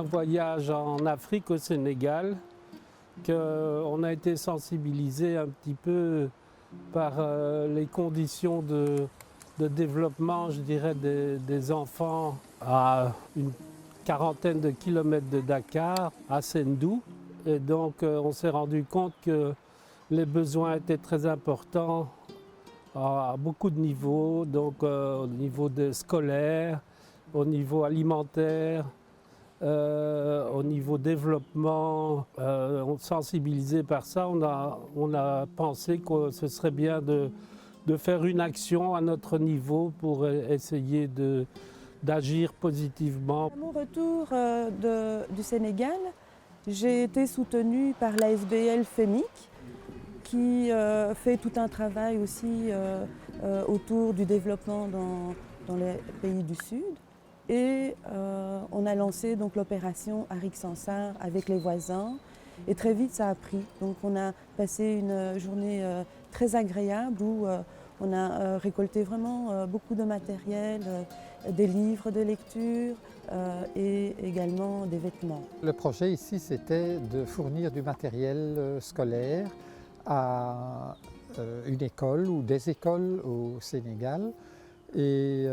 voyage en Afrique, au Sénégal, qu'on a été sensibilisé un petit peu par les conditions de développement, je dirais, des enfants à une quarantaine de kilomètres de Dakar, à Sendou. Et donc on s'est rendu compte que les besoins étaient très importants à beaucoup de niveaux, donc au niveau scolaire, au niveau alimentaire, au niveau développement. Sensibilisé par ça, on a pensé que ce serait bien de faire une action à notre niveau pour essayer d'agir positivement. À mon retour du Sénégal, j'ai été soutenue par l'ASBL FEMIC qui fait tout un travail aussi autour du développement dans les pays du Sud. Et on a lancé donc l'opération Arik Sansar avec les voisins. Et très vite, ça a pris. Donc on a passé une journée très agréable où on a récolté vraiment beaucoup de matériel, des livres de lecture et également des vêtements. Le projet ici, c'était de fournir du matériel scolaire à une école ou des écoles au Sénégal. Et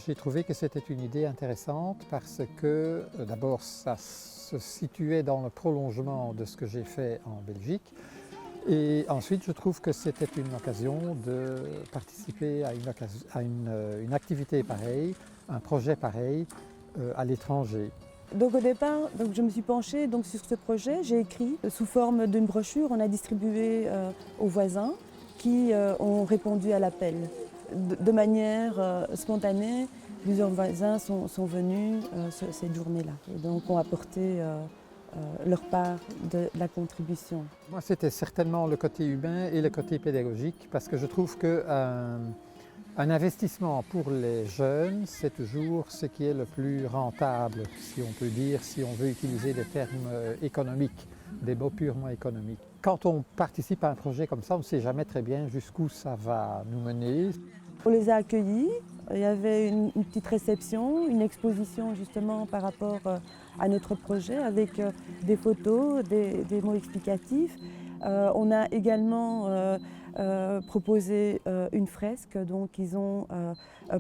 j'ai trouvé que c'était une idée intéressante parce que d'abord ça se situait dans le prolongement de ce que j'ai fait en Belgique. Et ensuite, je trouve que c'était une occasion de participer à une activité pareille, un projet pareil à l'étranger. Donc au départ, je me suis penchée sur ce projet. J'ai écrit sous forme d'une brochure, on a distribué aux voisins qui ont répondu à l'appel. De manière spontanée, plusieurs voisins sont venus cette journée-là et donc ont apporté leur part de la contribution. Moi, c'était certainement le côté humain et le côté pédagogique parce que je trouve qu'un investissement pour les jeunes, c'est toujours ce qui est le plus rentable, si on peut dire, si on veut utiliser des termes économiques, des mots purement économiques. Quand on participe à un projet comme ça, on ne sait jamais très bien jusqu'où ça va nous mener. On les a accueillis, il y avait une petite réception, une exposition justement par rapport à notre projet avec des photos, des mots explicatifs. On a également proposé une fresque, donc ils ont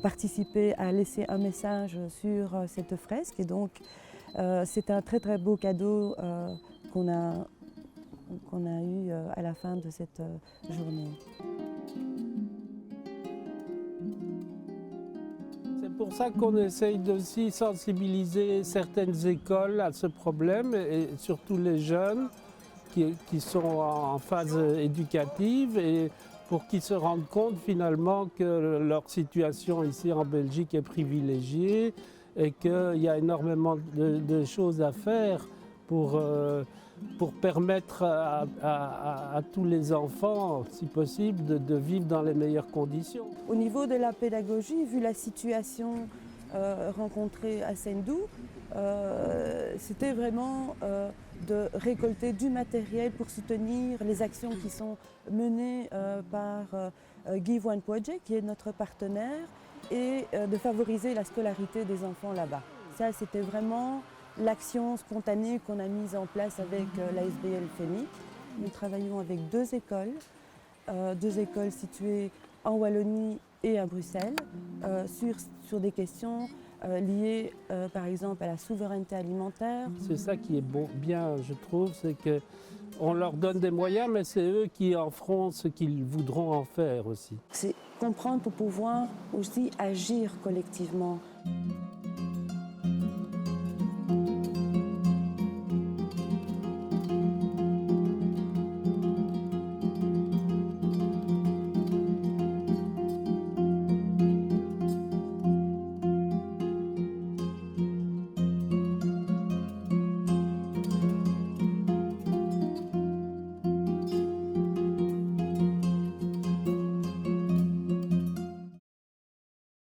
participé à laisser un message sur cette fresque et donc c'est un très très beau cadeau qu'on a eu à la fin de cette journée. C'est pour ça qu'on essaye aussi sensibiliser certaines écoles à ce problème et surtout les jeunes qui sont en phase éducative et pour qu'ils se rendent compte finalement que leur situation ici en Belgique est privilégiée et qu'il y a énormément de choses à faire pour permettre à tous les enfants, si possible, de vivre dans les meilleures conditions. Au niveau de la pédagogie, vu la situation rencontrée à Sendou, c'était vraiment de récolter du matériel pour soutenir les actions qui sont menées par Give One Project, qui est notre partenaire, et de favoriser la scolarité des enfants là-bas. Ça, c'était vraiment l'action spontanée qu'on a mise en place avec l'ASBL FEMIC. Nous travaillons avec deux écoles situées en Wallonie et à Bruxelles, sur des questions liées par exemple à la souveraineté alimentaire. C'est ça qui est bien, je trouve, c'est qu'on leur donne des moyens, mais c'est eux qui en feront ce qu'ils voudront en faire aussi. C'est comprendre pour pouvoir aussi agir collectivement.